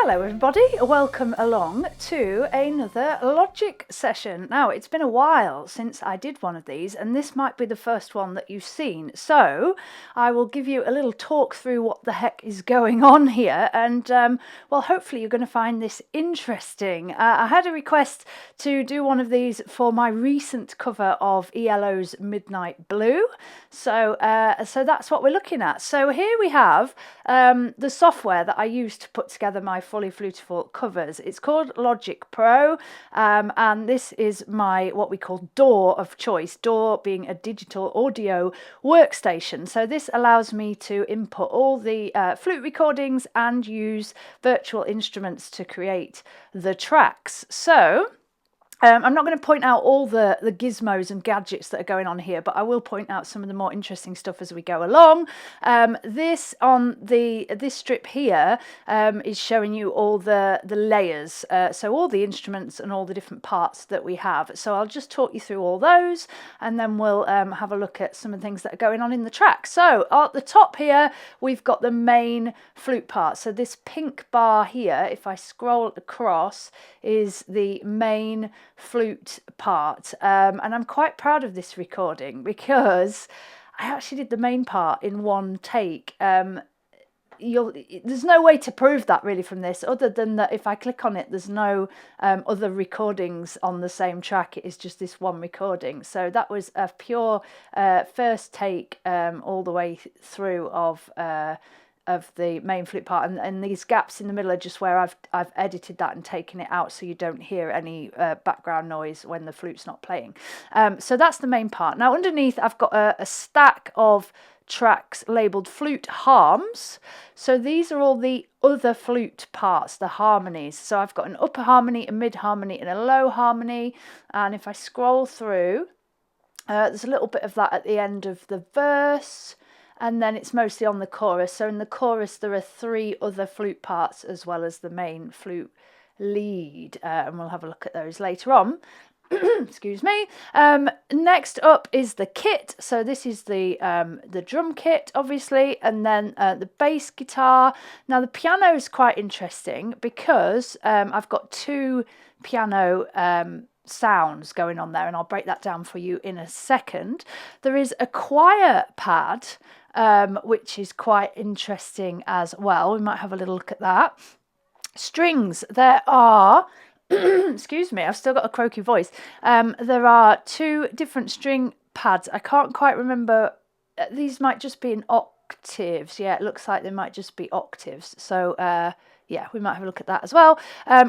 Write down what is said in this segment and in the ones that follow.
Hello everybody, welcome along to another Logic session. Now it's been a while since I did one of these and this might be the first one that you've seen, so I will give you a little talk through what the heck is going on here and well, hopefully you're going to find this interesting. I had a request to do one of these for my recent cover of ELO's Midnight Blue, so that's what we're looking at. So here we have the software that I use to put together my fully Flutifull covers. It's called Logic Pro, and this is my what we call DAW of choice, DAW being a digital audio workstation. So this allows me to input all the flute recordings and use virtual instruments to create the tracks. So I'm not going to point out all the gizmos and gadgets that are going on here, but I will point out some of the more interesting stuff as we go along. This strip here is showing you all the layers, so all the instruments and all the different parts that we have. So I'll just talk you through all those, and then we'll have a look at some of the things that are going on in the track. So at the top here, we've got the main flute part. So this pink bar here, if I scroll across, is the main flute part, and I'm quite proud of this recording because I actually did the main part in one take. There's no way to prove that really from this, other than that if I click on it there's no other recordings on the same track. It is just this one recording, so that was a pure first take all the way through of the main flute part, and these gaps in the middle are just where I've edited that and taken it out so you don't hear any background noise when the flute's not playing. So that's the main part. Now underneath I've got a stack of tracks labelled flute harms. So these are all the other flute parts, the harmonies. So I've got an upper harmony, a mid harmony and a low harmony, and if I scroll through there's a little bit of that at the end of the verse, and then it's mostly on the chorus. So in the chorus there are 3 other flute parts as well as the main flute lead, and we'll have a look at those later on. Excuse me. Next up is the kit. So this is the drum kit obviously, and then the bass guitar. Now the piano is quite interesting because I've got 2 piano sounds going on there, and I'll break that down for you in a second. There is a choir pad, which is quite interesting as well. We might have a little look at that. Strings, there are excuse me, I've still got a croaky voice. There are 2 different string pads. I can't quite remember, these might just be in octaves. Yeah, it looks like they might just be octaves, so yeah, we might have a look at that as well.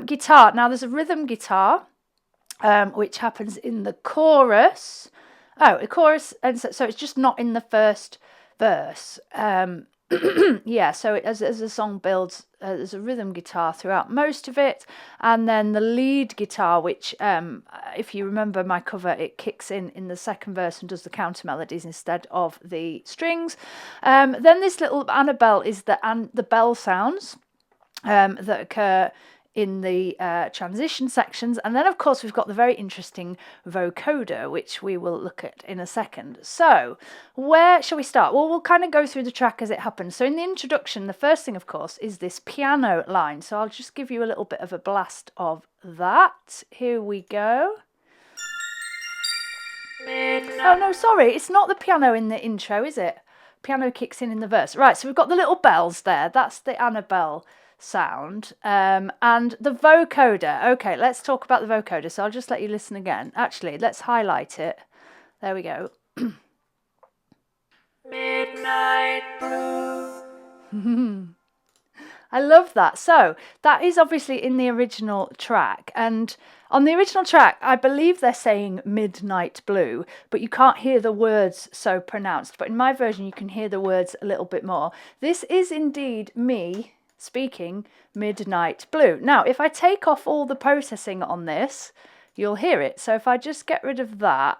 Guitar, now there's a rhythm guitar which happens in the chorus. Oh, the chorus, and so it's just not in the first verse. Yeah, so as the song builds, there's a rhythm guitar throughout most of it, and then the lead guitar, which if you remember my cover, it kicks in the second verse and does the counter melodies instead of the strings. Then this little Annabelle is the bell sounds that occur in the transition sections, and then of course we've got the very interesting vocoder, which we will look at in a second. So where shall we start? Well, we'll kind of go through the track as it happens. So in the introduction, the first thing of course is this piano line, so I'll just give you a little bit of a blast of that. Here we go. Oh no, sorry, it's not the piano in the intro, is it? Piano kicks in the verse. Right, so we've got the little bells there. That's the Annabelle sound, and the vocoder. Okay, let's talk about the vocoder, so I'll just let you listen again. Actually, let's highlight it. There we go. Midnight Blue. I love that. So that is obviously in the original track, and on the original track I believe they're saying midnight blue, but you can't hear the words so pronounced, but in my version you can hear the words a little bit more. This is indeed me speaking midnight blue. Now if I take off all the processing on this, you'll hear it. So if I just get rid of that,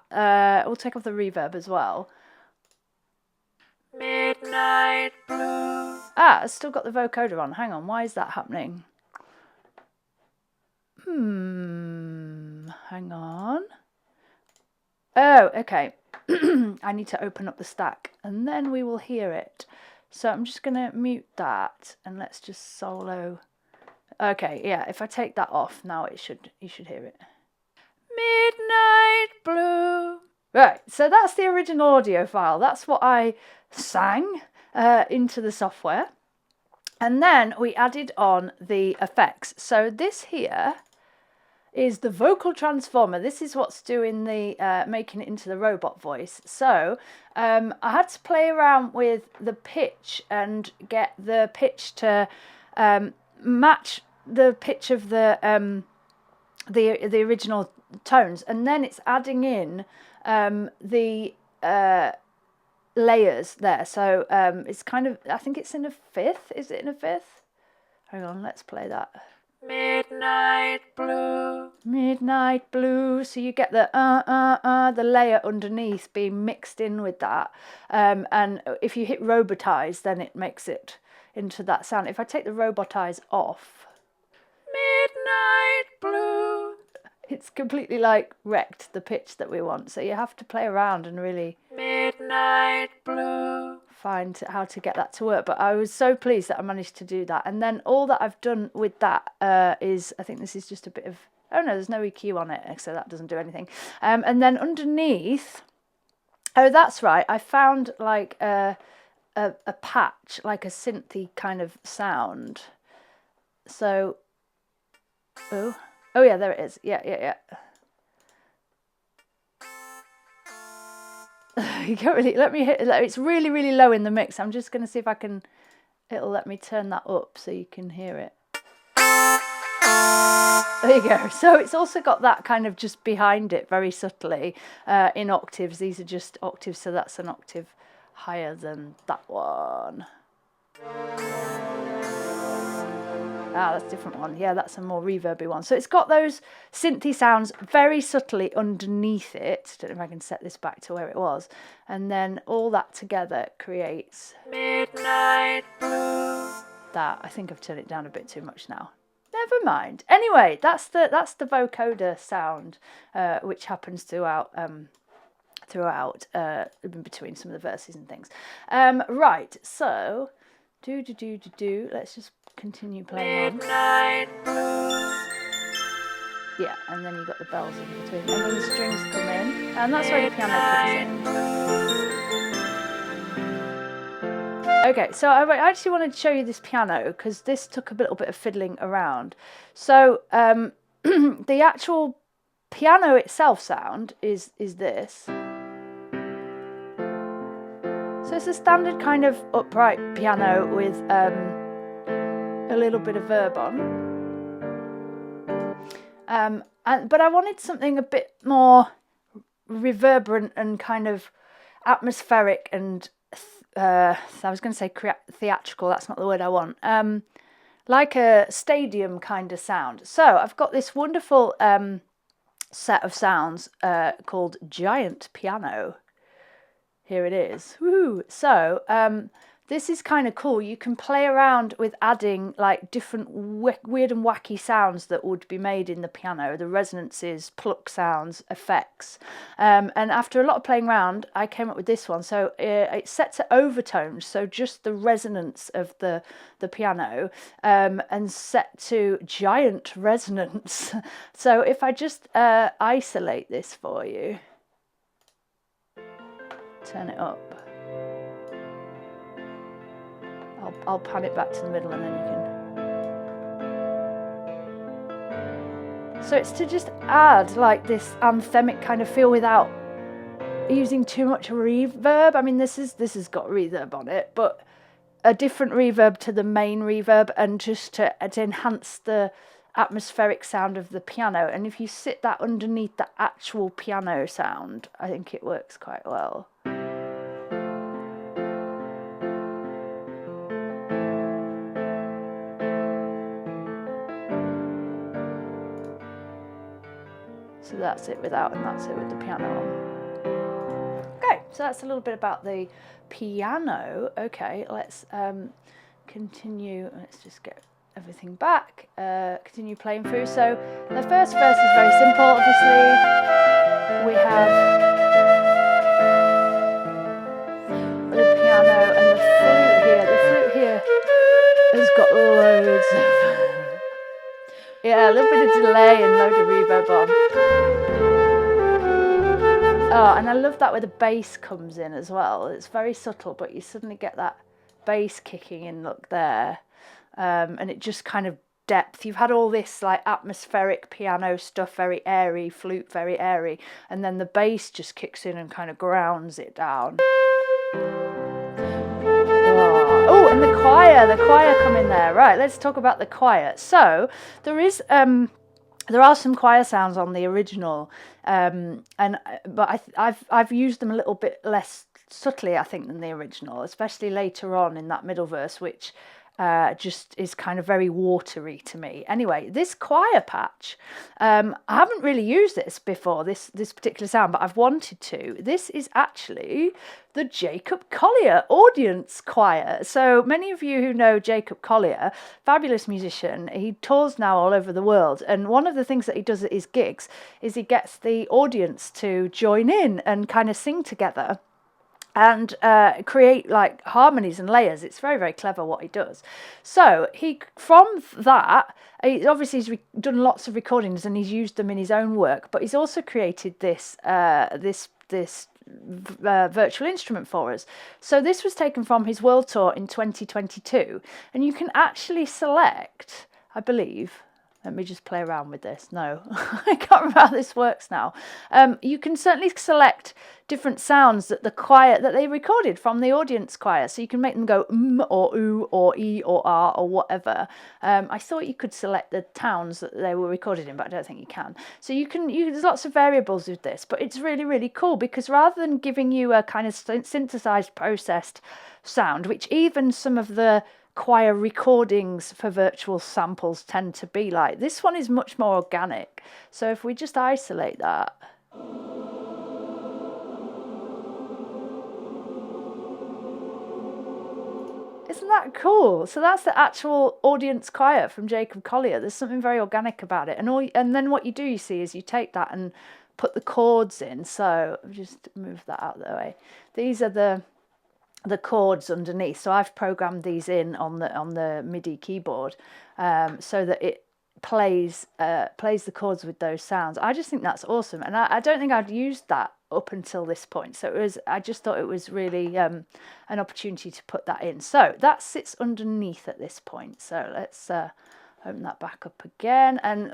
we'll take off the reverb as well. Midnight blue. I've still got the vocoder on. Hang on, why is that happening? Hang on. Oh, okay. I need to open up the stack and then we will hear it. So I'm just going to mute that and let's just solo Okay, yeah, if I take that off, now you should hear it. Midnight Blue. Right, so that's the original audio file. That's what I sang into the software. And then we added on the effects. So this here is the vocal transformer. This is what's doing the making it into the robot voice. So I had to play around with the pitch and get the pitch to match the pitch of the original tones, and then it's adding in the layers there. So it's kind of, I think it's in a fifth. Is it in a fifth? Hang on, let's play that. Midnight Blue. Midnight Blue. So you get the layer underneath being mixed in with that. And if you hit robotize, then it makes it into that sound. If I take the robotize off, Midnight Blue, it's completely like wrecked the pitch that we want. So you have to play around and really Midnight Blue find how to get that to work. But I was so pleased that I managed to do that. And then all that I've done with that is, I think this is just a bit of, oh no, there's no EQ on it, so that doesn't do anything. And then underneath, oh that's right, I found like a patch, like a synthy kind of sound. So oh yeah, there it is. Yeah. You can't really, let me hit it. It's really, really low in the mix. I'm just going to see if I can, it'll let me turn that up so you can hear it. There you go. So it's also got that kind of just behind it very subtly in octaves. These are just octaves, so that's an octave higher than that one. Ah, that's a different one. Yeah, that's a more reverby one. So it's got those synthy sounds very subtly underneath it. Don't know if I can set this back to where it was. And then all that together creates Midnight Blue. That, I think I've turned it down a bit too much now. Never mind. Anyway, that's the vocoder sound, which happens throughout in between some of the verses and things. Right, so let's just continue playing Midnight Blue. Yeah, and then you've got the bells in between, and then the strings come in, and that's where the piano kicks in. Okay, so I actually wanted to show you this piano because this took a little bit of fiddling around. So the actual piano itself sound is this. So it's a standard kind of upright piano with a little bit of verb on. But I wanted something a bit more reverberant and kind of atmospheric and, I was going to say theatrical, that's not the word I want. Like a stadium kind of sound. So I've got this wonderful set of sounds called Giant Piano. Here it is. Woo! So this is kind of cool. You can play around with adding like different weird and wacky sounds that would be made in the piano, the resonances, pluck sounds, effects. And after a lot of playing around, I came up with this one. So it's set to overtones, so just the resonance of the piano, and set to giant resonance. So if I just isolate this for you, turn it up. I'll pan it back to the middle and then you can. So it's to just add like this anthemic kind of feel without using too much reverb. I mean, this has got reverb on it, but a different reverb to the main reverb, and just to enhance the atmospheric sound of the piano. And if you sit that underneath the actual piano sound, I think it works quite well. So that's it without, and that's it with the piano on. Okay, so that's a little bit about the piano. Okay, let's continue. Let's just get everything back. Continue playing through. So the first verse is very simple, obviously. We have the piano and the flute here. The flute here has got loads of Yeah, a little bit of delay and load of reverb on. Oh, and I love that where the bass comes in as well. It's very subtle, but you suddenly get that bass kicking in, look there. And it just kind of depth. You've had all this like atmospheric piano stuff, very airy, flute, very airy, and then the bass just kicks in and kind of grounds it down. Oh, and the choir come in there. Right, let's talk about the choir. So there are some choir sounds on the original, but I've used them a little bit less subtly, I think, than the original, especially later on in that middle verse, which just is kind of very watery to me. Anyway, this choir patch, I haven't really used this before, this particular sound, but I've wanted to. This is actually the Jacob Collier audience choir. So many of you who know Jacob Collier, fabulous musician, he tours now all over the world, and one of the things that he does at his gigs is he gets the audience to join in and kind of sing together and create like harmonies and layers. It's very, very clever what he does. So from that, he's done lots of recordings and he's used them in his own work, but he's also created this virtual instrument for us. So this was taken from his world tour in 2022, and you can actually select, I believe, let me just play around with this. No, I can't remember how this works now. You can certainly select different sounds that the choir, that they recorded from the audience choir. So you can make them go or oo or e or r or whatever. I thought you could select the towns that they were recorded in, but I don't think you can. So there's lots of variables with this, but it's really, really cool because rather than giving you a kind of synthesized, processed sound, which even some of the choir recordings for virtual samples tend to be like, this one is much more organic. So if we just isolate that, isn't that cool? So that's the actual audience choir from Jacob Collier. There's something very organic about it, and then what you see is you take that and put the chords in. So just move that out of the way. These are the chords underneath, so I've programmed these in on the MIDI keyboard, so that it plays the chords with those sounds. I just think that's awesome, and I don't think I'd used that up until this point. So I just thought it was really an opportunity to put that in. So that sits underneath at this point. So let's open that back up again, and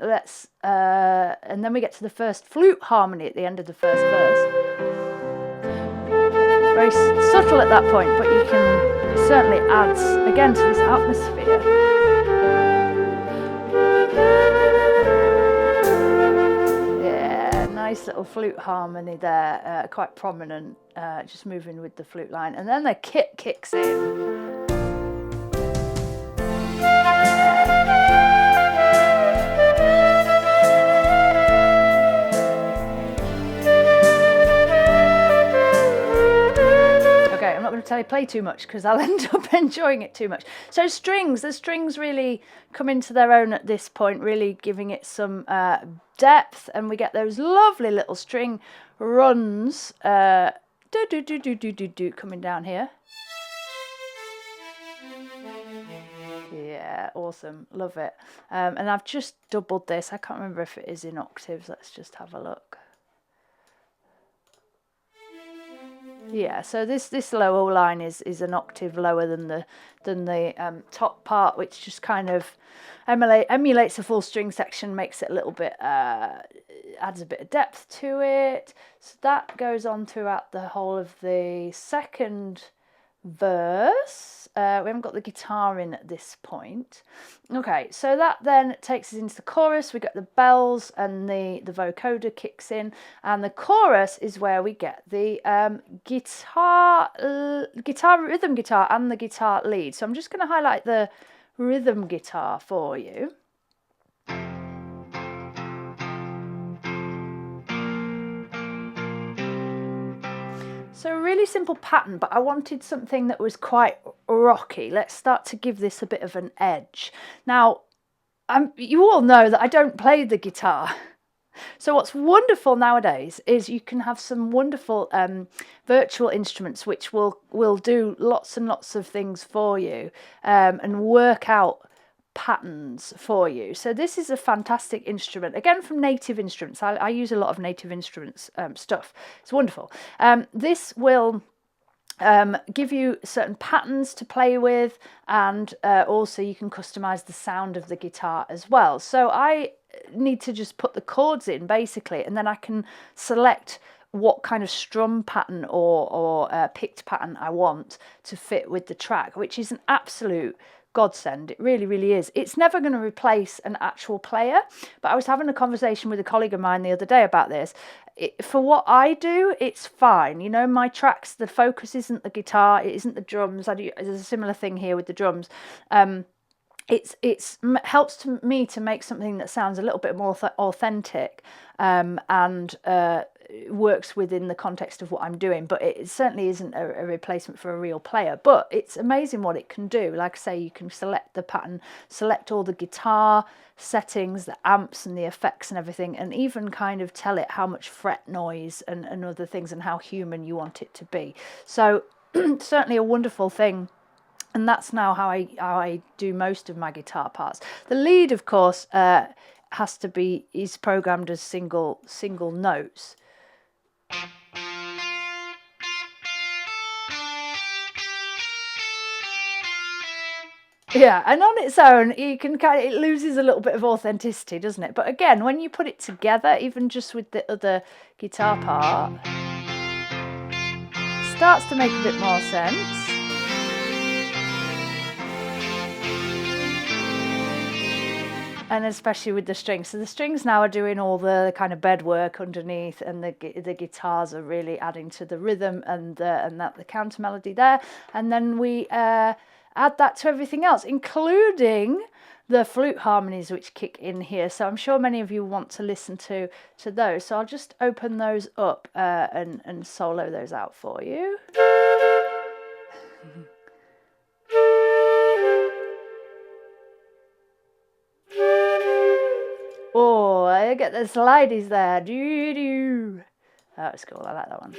and then we get to the first flute harmony at the end of the first verse. Very subtle at that point, but you can certainly add again to this atmosphere. Yeah, nice little flute harmony there, quite prominent, just moving with the flute line, and then the kit kicks in. I'm not going to tell you play too much because I'll end up enjoying it too much. So the strings really come into their own at this point, really giving it some depth, and we get those lovely little string runs coming down here. Yeah, awesome, love it. And I've just doubled this. I can't remember if it is in octaves. Let's just have a look. Yeah, so this lower line is an octave lower than the top part, which just kind of emulates a full string section, makes it a little bit adds a bit of depth to it. So that goes on throughout the whole of the second verse. We haven't got the guitar in at this point. Okay, so that then takes us into the chorus. We get the bells and the vocoder kicks in, and the chorus is where we get the rhythm guitar and the guitar lead. So I'm just going to highlight the rhythm guitar for you. So a really simple pattern, but I wanted something that was quite rocky. Let's start to give this a bit of an edge. Now, you all know that I don't play the guitar. So what's wonderful nowadays is you can have some wonderful virtual instruments which will do lots and lots of things for you and work out patterns for you. So this is a fantastic instrument, again from Native Instruments. I use a lot of Native Instruments stuff. It's wonderful. This will give you certain patterns to play with, and also you can customize the sound of the guitar as well. So I need to just put the chords in basically, and then I can select what kind of strum pattern or picked pattern I want to fit with the track, which is an absolute godsend. It really, really is. It's never going to replace an actual player, but I was having a conversation with a colleague of mine the other day about this. For what I do, it's fine. You know, my tracks, the focus isn't the guitar, it isn't the drums. There's a similar thing here with the drums. It helps me to make something that sounds a little bit more authentic, and works within the context of what I'm doing, but it certainly isn't a replacement for a real player. But it's amazing what it can do. Like I say, you can select the pattern, select all the guitar settings, the amps and the effects and everything, and even kind of tell it how much fret noise and other things and how human you want it to be. So certainly a wonderful thing. And that's now how I do most of my guitar parts. The lead, of course, is programmed as single notes. Yeah, and on its own, you can it loses a little bit of authenticity, doesn't it? But again, when you put it together, even just with the other guitar part, it starts to make a bit more sense. And especially with the strings. So the strings now are doing all the kind of bed work underneath, and the guitars are really adding to the rhythm and the counter melody there. And then we add that to everything else, including the flute harmonies which kick in here. So I'm sure many of you want to listen to those. So I'll just open those up and solo those out for you. Oh, I get the slideys there. Doo-doo. That was cool. I like that one.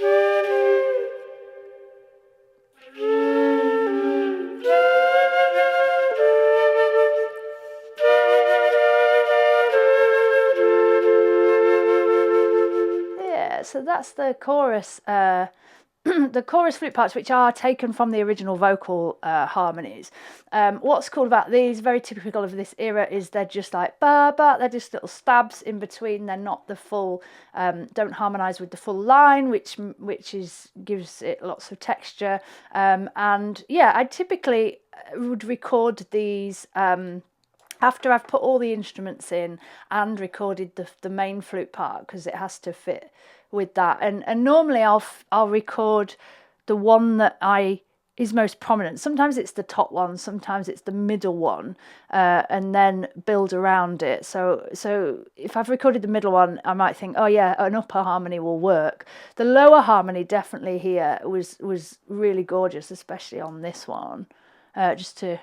Yeah, so that's the chorus. The chorus flute parts, which are taken from the original vocal harmonies. What's cool about these, very typical of this era, is they're just like ba ba. They're just little stabs in between. They're not the full. Don't harmonise with the full line, which gives it lots of texture. And yeah, I typically would record these. After I've put all the instruments in and recorded the main flute part, because it has to fit with that, and normally I'll record the one that is most prominent. Sometimes it's the top one, sometimes it's the middle one, and then build around it. So if I've recorded the middle one, I might think, oh yeah, an upper harmony will work. The lower harmony definitely here was really gorgeous, especially on this one, just to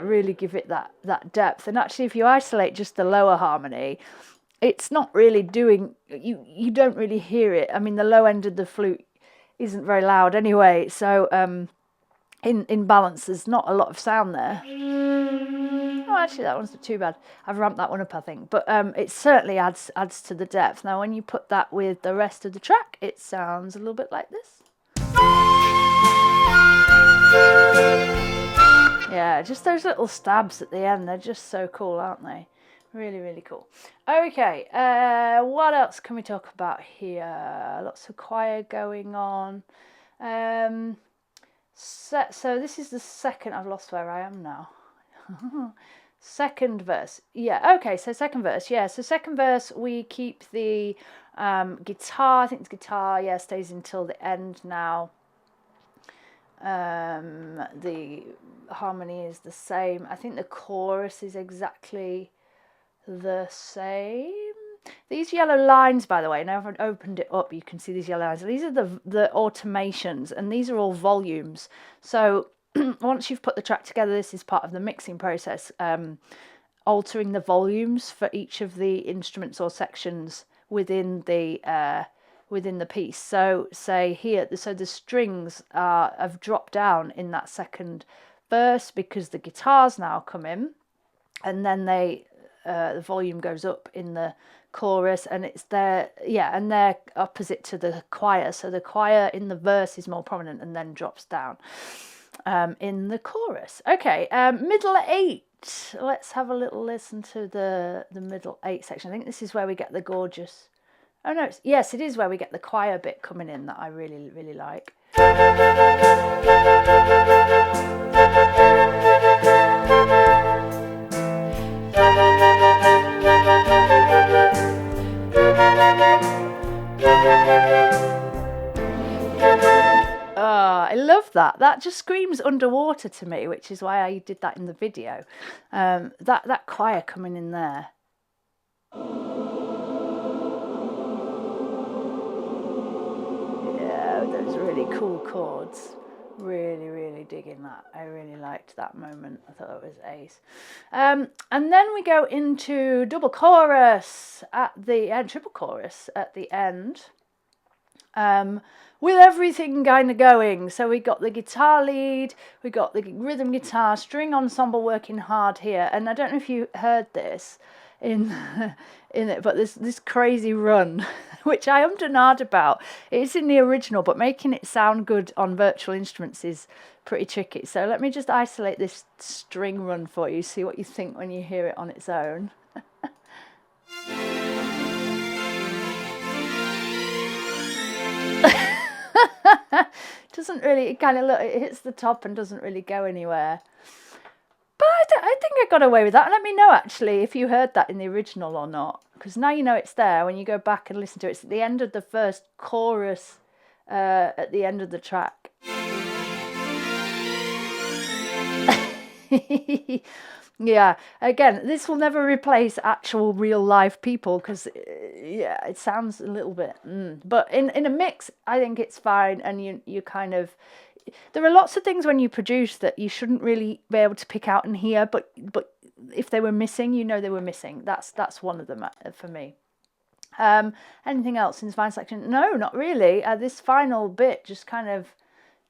really give it that depth. And actually, if you isolate just the lower harmony, it's not really doing, you don't really hear it. I mean, the low end of the flute isn't very loud anyway, so in balance there's not a lot of sound there. Oh, actually that one's not too bad. I've ramped that one up, I think, but it certainly adds to the depth. Now when you put that with the rest of the track, it sounds a little bit like this. Yeah, just those little stabs at the end, they're just so cool, aren't they? Really, really cool. Okay, what else can we talk about here? Lots of choir going on. So this is the second, I've lost where I am now. Second verse. Yeah, okay, so second verse. Yeah, so second verse, we keep the guitar. I think the guitar, yeah, stays until the end now. The harmony is the same. I think the chorus is exactly the same. These yellow lines, by the way, now I've opened it up, you can see these yellow lines. These are the automations, and these are all volumes. So once you've put the track together, this is part of the mixing process, altering the volumes for each of the instruments or sections within the piece. So say here, so the strings have dropped down in that second verse because the guitars now come in, and then the volume goes up in the chorus, and it's there, yeah, and they're opposite to the choir, so the choir in the verse is more prominent and then drops down in the chorus. Okay, middle 8. Let's have a little listen to the middle 8 section. I think this is where we get the gorgeous, oh no, yes, it is where we get the choir bit coming in that I really, really like. I love that. That just screams underwater to me, which is why I did that in the video. That choir coming in there. Yeah, those really cool chords. Really, really digging that. I really liked that moment. I thought it was ace. And then we go into double chorus at the end, triple chorus at the end. With everything kind of going. So we got the guitar lead, we got the rhythm guitar, string ensemble working hard here. And I don't know if you heard this in it, but this crazy run, which I ummed and ahed about. It's in the original, but making it sound good on virtual instruments is pretty tricky. So let me just isolate this string run for you, see what you think when you hear it on its own. Doesn't really, it kind of look, it hits the top and doesn't really go anywhere. But I think I got away with that. Let me know actually if you heard that in the original or not, because now you know it's there. When you go back and listen to it, it's at the end of the first chorus, at the end of the track. Yeah, again, this will never replace actual real live people, because yeah, it sounds a little bit but in a mix I think it's fine. And you kind of, there are lots of things when you produce that you shouldn't really be able to pick out and hear, but if they were missing, you know they were missing. That's one of them for me. Anything else in this final section? No, not really. This final bit just kind of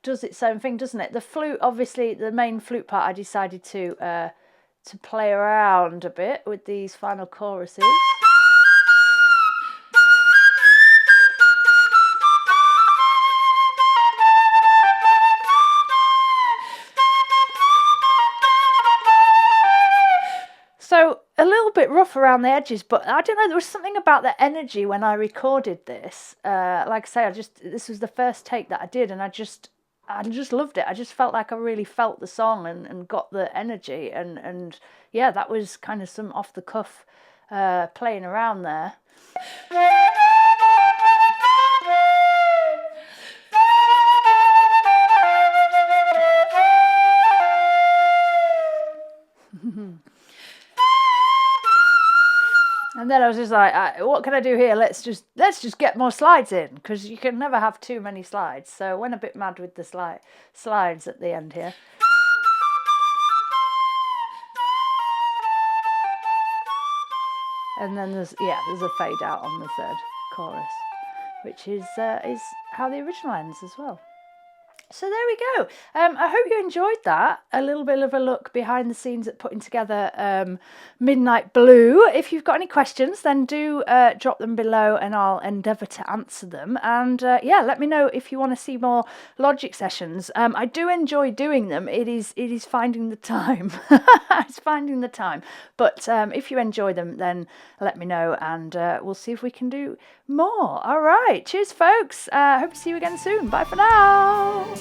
does its own thing, doesn't it? The flute, obviously the main flute part, I decided to play around a bit with these final choruses. So a little bit rough around the edges, but I don't know, there was something about the energy when I recorded this. Like I say, this was the first take that I did, and I just loved it. I just felt like I really felt the song and got the energy, and yeah, that was kind of some off the cuff playing around there. And then I was just like, what can I do here? Let's just get more slides in, because you can never have too many slides. So I went a bit mad with the slides at the end here. And then there's a fade out on the third chorus, which is how the original ends as well. So there we go. I hope you enjoyed that. A little bit of a look behind the scenes at putting together Midnight Blue. If you've got any questions, then do drop them below and I'll endeavour to answer them. And yeah, let me know if you want to see more Logic sessions. I do enjoy doing them. It is finding the time. It's finding the time. But if you enjoy them, then let me know, and we'll see if we can do more. All right. Cheers, folks. Hope to see you again soon. Bye for now.